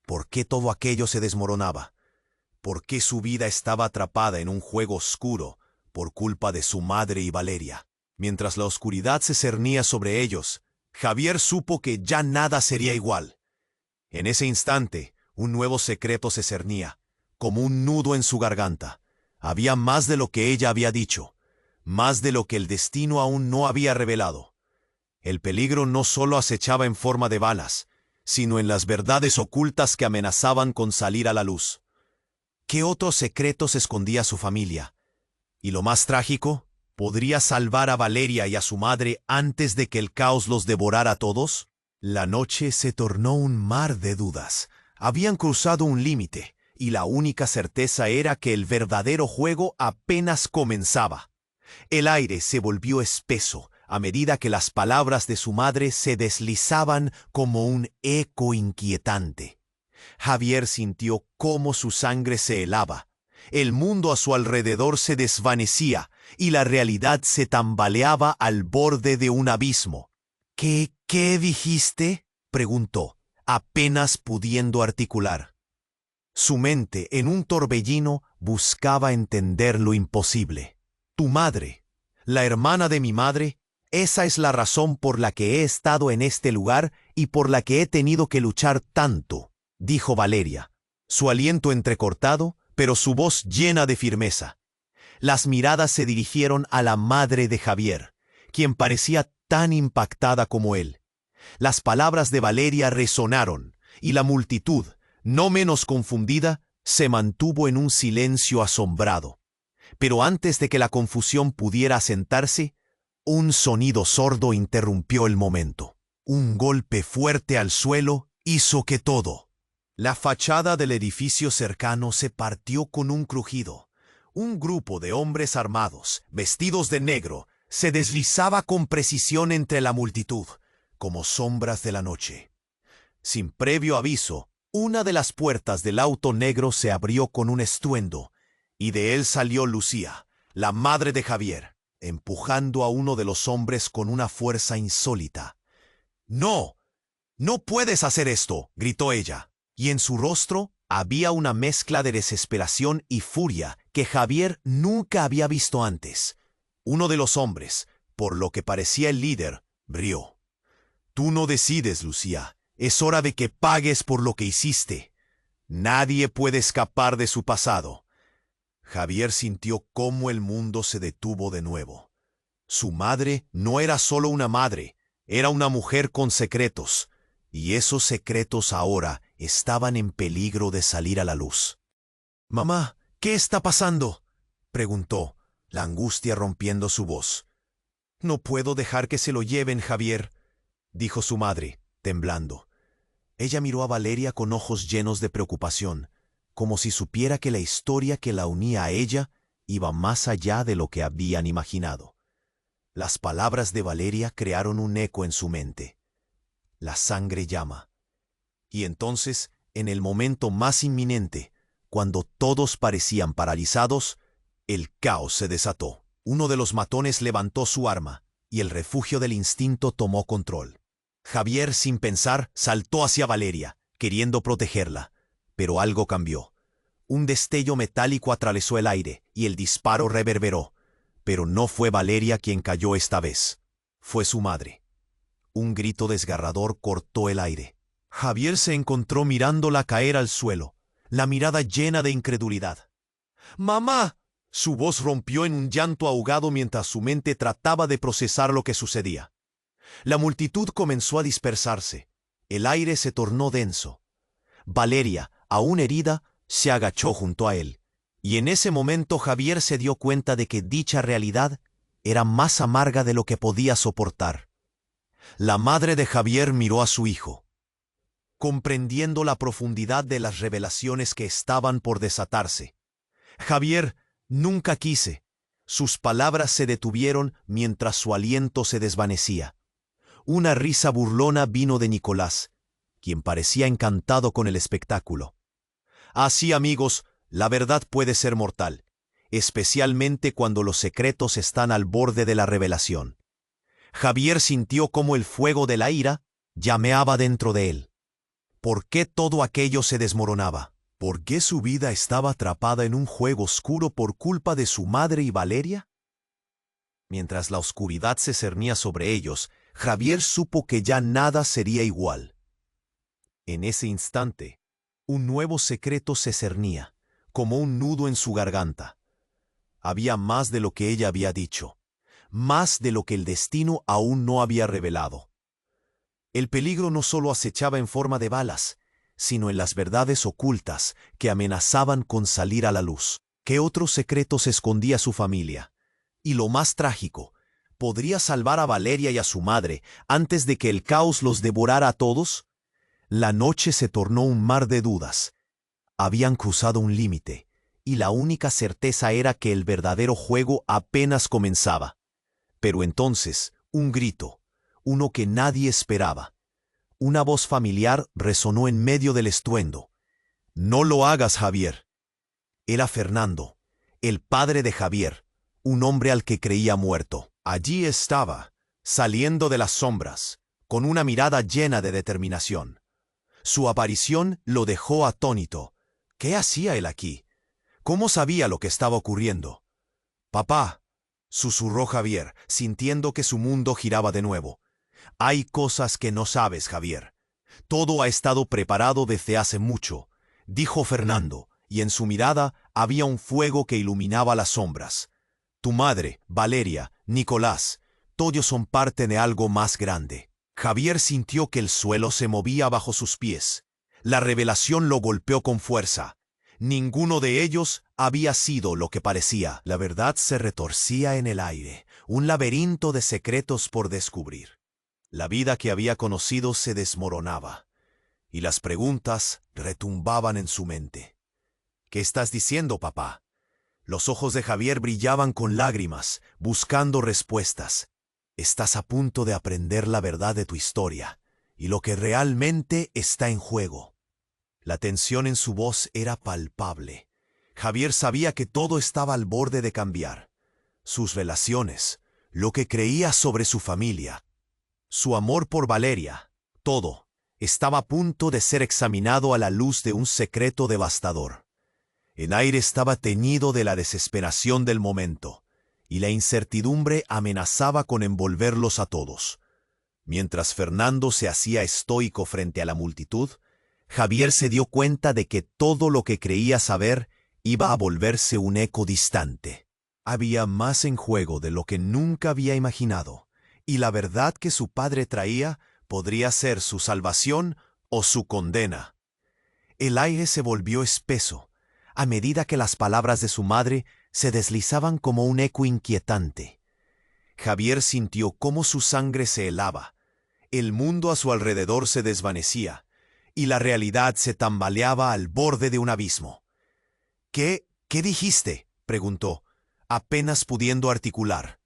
¿Por qué todo aquello se desmoronaba? ¿Por qué su vida estaba atrapada en un juego oscuro por culpa de su madre y Valeria? Mientras la oscuridad se cernía sobre ellos, Javier supo que ya nada sería igual. En ese instante, un nuevo secreto se cernía, como un nudo en su garganta. Había más de lo que ella había dicho, más de lo que el destino aún no había revelado. El peligro no solo acechaba en forma de balas, sino en las verdades ocultas que amenazaban con salir a la luz. ¿Qué otros secretos escondía su familia? Y lo más trágico, ¿podría salvar a Valeria y a su madre antes de que el caos los devorara a todos? La noche se tornó un mar de dudas. Habían cruzado un límite, y la única certeza era que el verdadero juego apenas comenzaba. El aire se volvió espeso a medida que las palabras de su madre se deslizaban como un eco inquietante. Javier sintió cómo su sangre se helaba. El mundo a su alrededor se desvanecía y la realidad se tambaleaba al borde de un abismo. ¿Qué dijiste?», preguntó, apenas pudiendo articular. Su mente, en un torbellino, buscaba entender lo imposible. «Tu madre, la hermana de mi madre, esa es la razón por la que he estado en este lugar y por la que he tenido que luchar tanto», dijo Valeria, su aliento entrecortado, pero su voz llena de firmeza. Las miradas se dirigieron a la madre de Javier, quien parecía tan impactada como él. Las palabras de Valeria resonaron, y la multitud, no menos confundida, se mantuvo en un silencio asombrado. Pero antes de que la confusión pudiera asentarse, un sonido sordo interrumpió el momento. Un golpe fuerte al suelo hizo que todo. La fachada del edificio cercano se partió con un crujido. Un grupo de hombres armados, vestidos de negro, se deslizaba con precisión entre la multitud, como sombras de la noche. Sin previo aviso, una de las puertas del auto negro se abrió con un estruendo, y de él salió Lucía, la madre de Javier, empujando a uno de los hombres con una fuerza insólita. «¡No! ¡No puedes hacer esto!», gritó ella, y en su rostro había una mezcla de desesperación y furia que Javier nunca había visto antes. Uno de los hombres, por lo que parecía el líder, rió. «Tú no decides, Lucía. Es hora de que pagues por lo que hiciste. Nadie puede escapar de su pasado». Javier sintió cómo el mundo se detuvo de nuevo. Su madre no era solo una madre, era una mujer con secretos, y esos secretos ahora estaban en peligro de salir a la luz. «Mamá, ¿qué está pasando?», preguntó, la angustia rompiendo su voz. «No puedo dejar que se lo lleven, Javier», dijo su madre, temblando. Ella miró a Valeria con ojos llenos de preocupación, como si supiera que la historia que la unía a ella iba más allá de lo que habían imaginado. Las palabras de Valeria crearon un eco en su mente. La sangre llama. Y entonces, en el momento más inminente, Cuando todos parecían paralizados, el caos se desató. Uno de los matones levantó su arma, y el refugio del instinto tomó control. Javier, sin pensar, saltó hacia Valeria, queriendo protegerla. Pero algo cambió. Un destello metálico atravesó el aire, y el disparo reverberó. Pero no fue Valeria quien cayó esta vez. Fue su madre. Un grito desgarrador cortó el aire. Javier se encontró mirándola caer al suelo, la mirada llena de incredulidad. ¡Mamá! Su voz rompió en un llanto ahogado mientras su mente trataba de procesar lo que sucedía. La multitud comenzó a dispersarse. El aire se tornó denso. Valeria, aún herida, se agachó junto a él. Y en ese momento Javier se dio cuenta de que dicha realidad era más amarga de lo que podía soportar. La madre de Javier miró a su hijo. Comprendiendo la profundidad de las revelaciones que estaban por desatarse. Javier, nunca quise. Sus palabras se detuvieron mientras su aliento se desvanecía. Una risa burlona vino de Nicolás, quien parecía encantado con el espectáculo. Así, amigos, la verdad puede ser mortal, especialmente cuando los secretos están al borde de la revelación. Javier sintió cómo el fuego de la ira llameaba dentro de él. ¿Por qué todo aquello se desmoronaba? ¿Por qué su vida estaba atrapada en un juego oscuro por culpa de su madre y Valeria? Mientras la oscuridad se cernía sobre ellos, Javier supo que ya nada sería igual. En ese instante, un nuevo secreto se cernía, como un nudo en su garganta. Había más de lo que ella había dicho, más de lo que el destino aún no había revelado. El peligro no solo acechaba en forma de balas, sino en las verdades ocultas que amenazaban con salir a la luz. ¿Qué otros secretos escondía su familia? Y lo más trágico, ¿podría salvar a Valeria y a su madre antes de que el caos los devorara a todos? La noche se tornó un mar de dudas. Habían cruzado un límite, y la única certeza era que el verdadero juego apenas comenzaba. Pero entonces, un grito, uno que nadie esperaba. Una voz familiar resonó en medio del estruendo. «No lo hagas, Javier». Era Fernando, el padre de Javier, un hombre al que creía muerto. Allí estaba, saliendo de las sombras, con una mirada llena de determinación. Su aparición lo dejó atónito. ¿Qué hacía él aquí? ¿Cómo sabía lo que estaba ocurriendo? «Papá», susurró Javier, sintiendo que su mundo giraba de nuevo. «Hay cosas que no sabes, Javier. Todo ha estado preparado desde hace mucho», dijo Fernando, y en su mirada había un fuego que iluminaba las sombras. «Tu madre, Valeria, Nicolás, todos son parte de algo más grande». Javier sintió que el suelo se movía bajo sus pies. La revelación lo golpeó con fuerza. Ninguno de ellos había sido lo que parecía. La verdad se retorcía en el aire, un laberinto de secretos por descubrir. La vida que había conocido se desmoronaba, y las preguntas retumbaban en su mente. «¿Qué estás diciendo, papá?» Los ojos de Javier brillaban con lágrimas, buscando respuestas. «Estás a punto de aprender la verdad de tu historia, y lo que realmente está en juego». La tensión en su voz era palpable. Javier sabía que todo estaba al borde de cambiar. Sus relaciones, lo que creía sobre su familia, su amor por Valeria, todo estaba a punto de ser examinado a la luz de un secreto devastador. El aire estaba teñido de la desesperación del momento, y la incertidumbre amenazaba con envolverlos a todos. Mientras Fernando se hacía estoico frente a la multitud, Javier se dio cuenta de que todo lo que creía saber iba a volverse un eco distante. Había más en juego de lo que nunca había imaginado, y la verdad que su padre traía podría ser su salvación o su condena. El aire se volvió espeso, a medida que las palabras de su madre se deslizaban como un eco inquietante. Javier sintió cómo su sangre se helaba, el mundo a su alrededor se desvanecía, y la realidad se tambaleaba al borde de un abismo. ¿Qué dijiste?», preguntó, apenas pudiendo articular.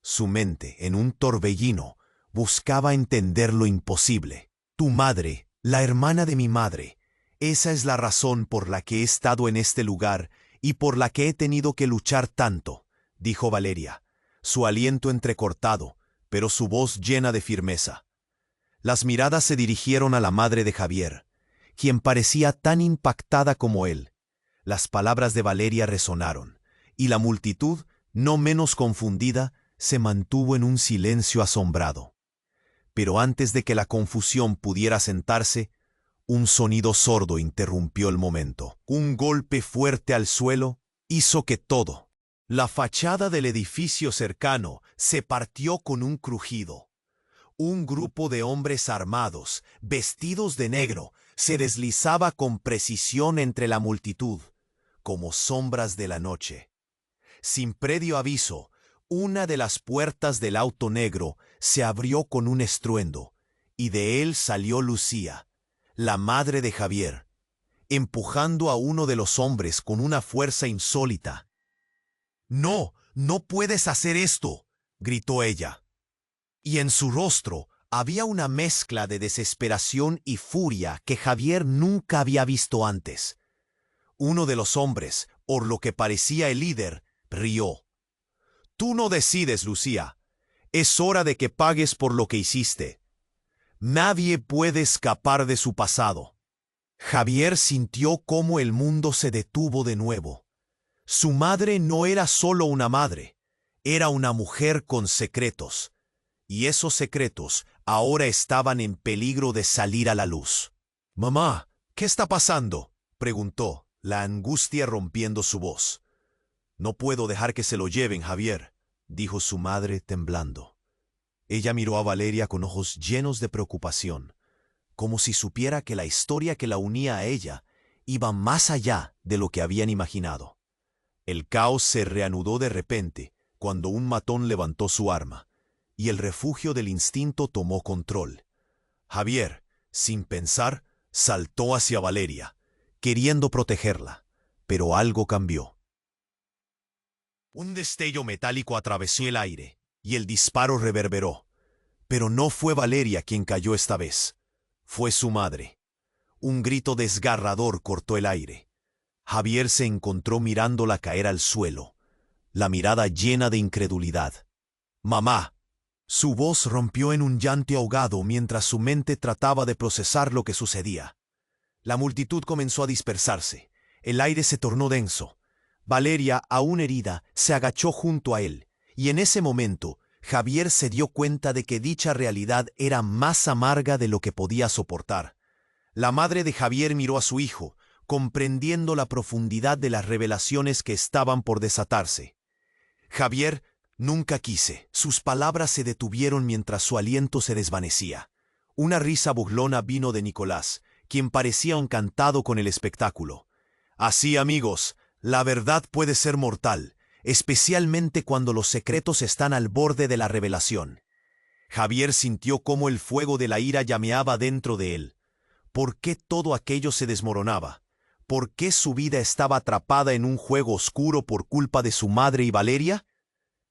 Su mente, en un torbellino, buscaba entender lo imposible. «Tu madre, la hermana de mi madre, Esa es la razón por la que he estado en este lugar y por la que he tenido que luchar tanto, dijo Valeria, su aliento entrecortado, pero su voz llena de firmeza. Las miradas se dirigieron a la madre de Javier, quien parecía tan impactada como él. Las palabras de Valeria resonaron, y la multitud, no menos confundida, se mantuvo en un silencio asombrado. Pero antes de que la confusión pudiera sentarse, un sonido sordo interrumpió el momento. Un golpe fuerte al suelo hizo que todo. La fachada del edificio cercano se partió con un crujido. Un grupo de hombres armados, vestidos de negro, se deslizaba con precisión entre la multitud, como sombras de la noche. Sin previo aviso, una de las puertas del auto negro se abrió con un estruendo, y de él salió Lucía, la madre de Javier, empujando a uno de los hombres con una fuerza insólita. «¡No, no puedes hacer esto!», gritó ella. Y en su rostro había una mezcla de desesperación y furia que Javier nunca había visto antes. Uno de los hombres, por lo que parecía el líder, rió. «Tú no decides, Lucía. Es hora de que pagues por lo que hiciste. Nadie puede escapar de su pasado». Javier sintió cómo el mundo se detuvo de nuevo. Su madre no era solo una madre, era una mujer con secretos, y esos secretos ahora estaban en peligro de salir a la luz. «Mamá, ¿qué está pasando?», preguntó, la angustia rompiendo su voz. «No puedo dejar que se lo lleven, Javier», dijo su madre temblando. Ella miró a Valeria con ojos llenos de preocupación, como si supiera que la historia que la unía a ella iba más allá de lo que habían imaginado. El caos se reanudó de repente cuando un matón levantó su arma, y el refugio del instinto tomó control. Javier, sin pensar, saltó hacia Valeria, queriendo protegerla, pero algo cambió. Un destello metálico atravesó el aire, y el disparo reverberó. Pero no fue Valeria quien cayó esta vez. Fue su madre. Un grito desgarrador cortó el aire. Javier se encontró mirándola caer al suelo, la mirada llena de incredulidad. «¡Mamá!». Su voz rompió en un llanto ahogado mientras su mente trataba de procesar lo que sucedía. La multitud comenzó a dispersarse. El aire se tornó denso. Valeria, aún herida, se agachó junto a él, y en ese momento Javier se dio cuenta de que dicha realidad era más amarga de lo que podía soportar. La madre de Javier miró a su hijo, comprendiendo la profundidad de las revelaciones que estaban por desatarse. «Javier, nunca quise». Sus palabras se detuvieron mientras su aliento se desvanecía. Una risa burlona vino de Nicolás, quien parecía encantado con el espectáculo. «Así, amigos, la verdad puede ser mortal, especialmente cuando los secretos están al borde de la revelación». Javier sintió cómo el fuego de la ira llameaba dentro de él. ¿Por qué todo aquello se desmoronaba? ¿Por qué su vida estaba atrapada en un juego oscuro por culpa de su madre y Valeria?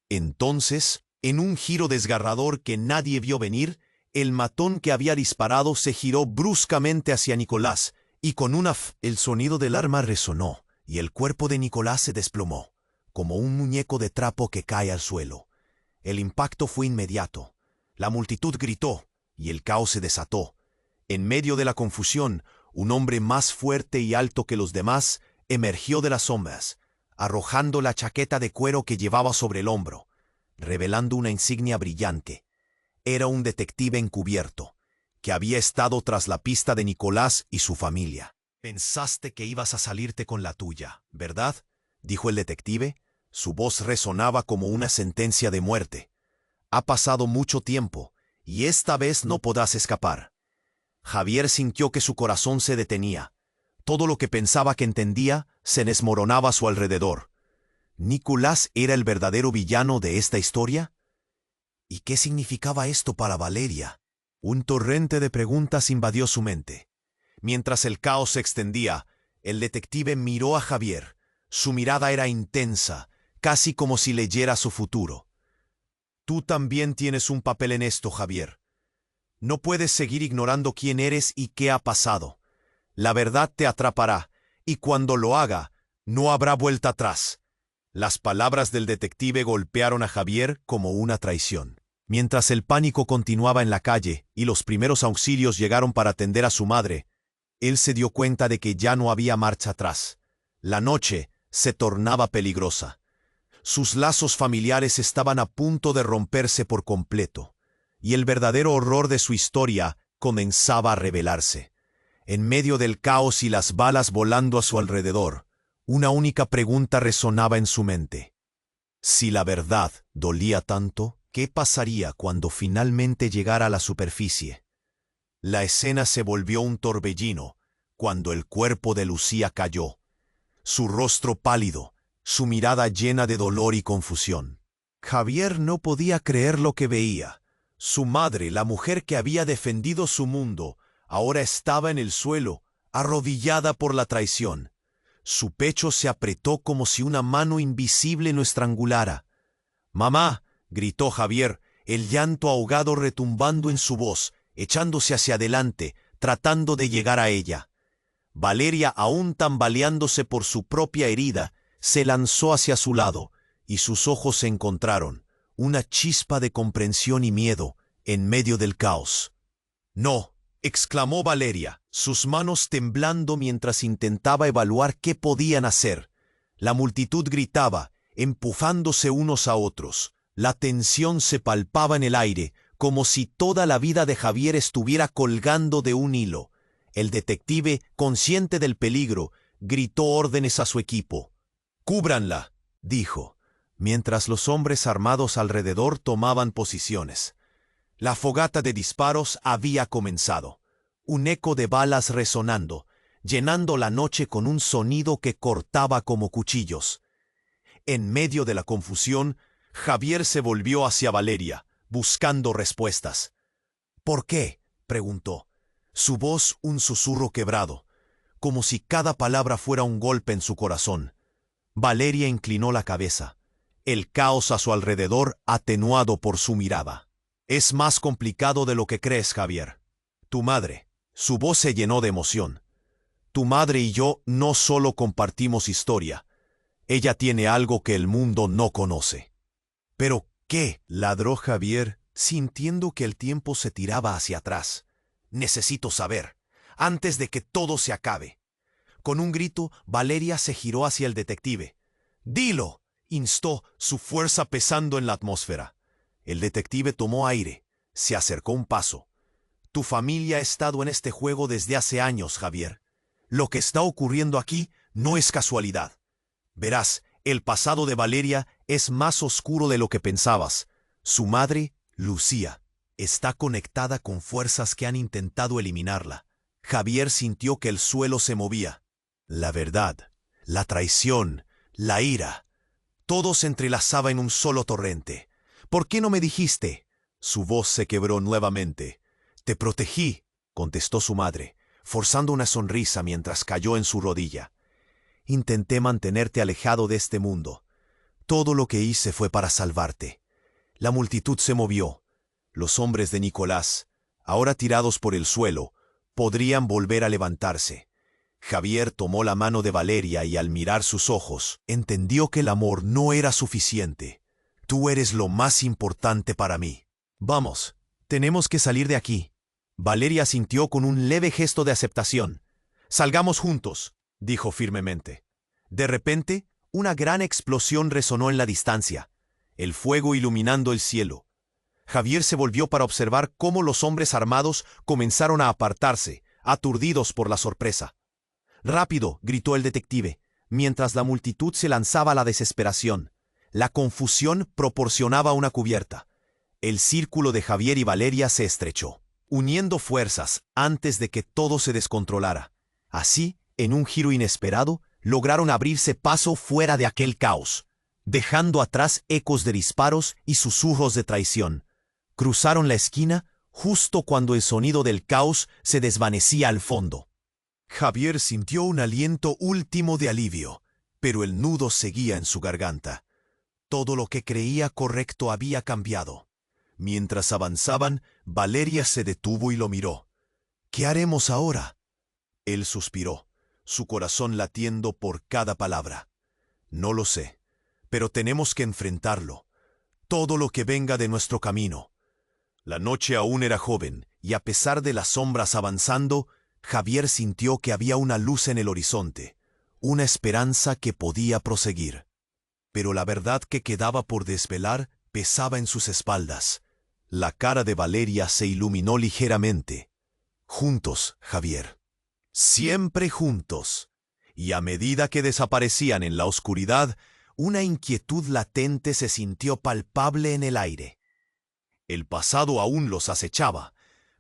Entonces, en un giro desgarrador que nadie vio venir, el matón que había disparado se giró bruscamente hacia Nicolás, y con una el sonido del arma resonó, y el cuerpo de Nicolás se desplomó, como un muñeco de trapo que cae al suelo. El impacto fue inmediato. La multitud gritó, y el caos se desató. En medio de la confusión, un hombre más fuerte y alto que los demás emergió de las sombras, arrojando la chaqueta de cuero que llevaba sobre el hombro, revelando una insignia brillante. Era un detective encubierto, que había estado tras la pista de Nicolás y su familia. «Pensaste que ibas a salirte con la tuya, ¿verdad?», dijo el detective. Su voz resonaba como una sentencia de muerte. «Ha pasado mucho tiempo, y esta vez no podrás escapar». Javier sintió que su corazón se detenía. Todo lo que pensaba que entendía se desmoronaba a su alrededor. ¿Nicolás era el verdadero villano de esta historia? ¿Y qué significaba esto para Valeria? Un torrente de preguntas invadió su mente. Mientras el caos se extendía, el detective miró a Javier. Su mirada era intensa, casi como si leyera su futuro. «Tú también tienes un papel en esto, Javier. No puedes seguir ignorando quién eres y qué ha pasado. La verdad te atrapará, y cuando lo haga, no habrá vuelta atrás. Las palabras del detective golpearon a Javier como una traición. Mientras el pánico continuaba en la calle y los primeros auxilios llegaron para atender a su madre, él se dio cuenta de que ya no había marcha atrás. La noche se tornaba peligrosa. Sus lazos familiares estaban a punto de romperse por completo, y el verdadero horror de su historia comenzaba a revelarse. En medio del caos y las balas volando a su alrededor, una única pregunta resonaba en su mente. Si la verdad dolía tanto, ¿qué pasaría cuando finalmente llegara a la superficie? La escena se volvió un torbellino cuando el cuerpo de Lucía cayó, su rostro pálido, su mirada llena de dolor y confusión. Javier no podía creer lo que veía. Su madre, la mujer que había defendido su mundo, ahora estaba en el suelo, arrodillada por la traición. Su pecho se apretó como si una mano invisible lo estrangulara. «¡Mamá!», gritó Javier, el llanto ahogado retumbando en su voz, echándose hacia adelante, tratando de llegar a ella. Valeria, aún tambaleándose por su propia herida, se lanzó hacia su lado, y sus ojos se encontraron, una chispa de comprensión y miedo, en medio del caos. «¡No!», exclamó Valeria, sus manos temblando mientras intentaba evaluar qué podían hacer. La multitud gritaba, empujándose unos a otros. La tensión se palpaba en el aire, como si toda la vida de Javier estuviera colgando de un hilo. El detective, consciente del peligro, gritó órdenes a su equipo. «¡Cúbranla!», dijo, mientras los hombres armados alrededor tomaban posiciones. La fogata de disparos había comenzado, un eco de balas resonando, llenando la noche con un sonido que cortaba como cuchillos. En medio de la confusión, Javier se volvió hacia Valeria, buscando respuestas. «¿Por qué?», preguntó, su voz un susurro quebrado, como si cada palabra fuera un golpe en su corazón. Valeria inclinó la cabeza, el caos a su alrededor atenuado por su mirada. «Es más complicado de lo que crees, Javier. Tu madre». Su voz se llenó de emoción. «Tu madre y yo no solo compartimos historia. Ella tiene algo que el mundo no conoce». «¿Pero qué?», ladró Javier, sintiendo que el tiempo se tiraba hacia atrás. «Necesito saber, antes de que todo se acabe». Con un grito, Valeria se giró hacia el detective. «Dilo», instó, su fuerza pesando en la atmósfera. El detective tomó aire, se acercó un paso. «Tu familia ha estado en este juego desde hace años, Javier. Lo que está ocurriendo aquí no es casualidad. Verás, el pasado de Valeria es más oscuro de lo que pensabas. Su madre, Lucía, está conectada con fuerzas que han intentado eliminarla». Javier sintió que el suelo se movía. La verdad, la traición, la ira, todo se entrelazaba en un solo torrente. «¿Por qué no me dijiste?». Su voz se quebró nuevamente. «Te protegí», contestó su madre, forzando una sonrisa mientras cayó en su rodilla. «Intenté mantenerte alejado de este mundo. Todo lo que hice fue para salvarte». La multitud se movió. Los hombres de Nicolás, ahora tirados por el suelo, podrían volver a levantarse. Javier tomó la mano de Valeria y al mirar sus ojos, entendió que el amor no era suficiente. «Tú eres lo más importante para mí. Vamos, tenemos que salir de aquí». Valeria asintió con un leve gesto de aceptación. «Salgamos juntos», dijo firmemente. De repente, una gran explosión resonó en la distancia, el fuego iluminando el cielo. Javier se volvió para observar cómo los hombres armados comenzaron a apartarse, aturdidos por la sorpresa. «¡Rápido!», gritó el detective, mientras la multitud se lanzaba a la desesperación. La confusión proporcionaba una cubierta. El círculo de Javier y Valeria se estrechó, uniendo fuerzas antes de que todo se descontrolara. Así, en un giro inesperado, lograron abrirse paso fuera de aquel caos, dejando atrás ecos de disparos y susurros de traición. Cruzaron la esquina justo cuando el sonido del caos se desvanecía al fondo. Javier sintió un aliento último de alivio, pero el nudo seguía en su garganta. Todo lo que creía correcto había cambiado. Mientras avanzaban, Valeria se detuvo y lo miró. «¿Qué haremos ahora?». Él suspiró, su corazón latiendo por cada palabra. No lo sé, pero tenemos que enfrentarlo. Todo lo que venga de nuestro camino. La noche aún era joven, y a pesar de las sombras avanzando, Javier sintió que había una luz en el horizonte, una esperanza que podía proseguir. Pero la verdad que quedaba por desvelar pesaba en sus espaldas. La cara de Valeria se iluminó ligeramente. Juntos, Javier. Siempre juntos. Y a medida que desaparecían en la oscuridad, una inquietud latente se sintió palpable en el aire. El pasado aún los acechaba,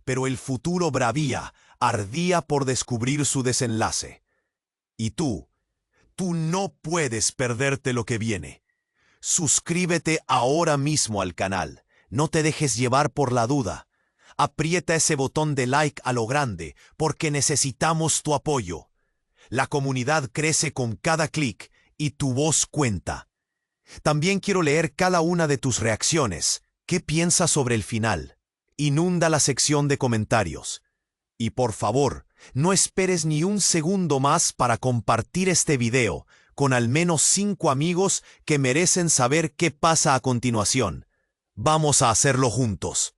pero el futuro bravía, ardía por descubrir su desenlace. Y tú no puedes perderte lo que viene. Suscríbete ahora mismo al canal. No te dejes llevar por la duda. Aprieta ese botón de like a lo grande, porque necesitamos tu apoyo. La comunidad crece con cada clic y tu voz cuenta. También quiero leer cada una de tus reacciones. ¿Qué piensas sobre el final? Inunda la sección de comentarios. Y por favor, no esperes ni un segundo más para compartir este video con al menos 5 amigos que merecen saber qué pasa a continuación. Vamos a hacerlo juntos.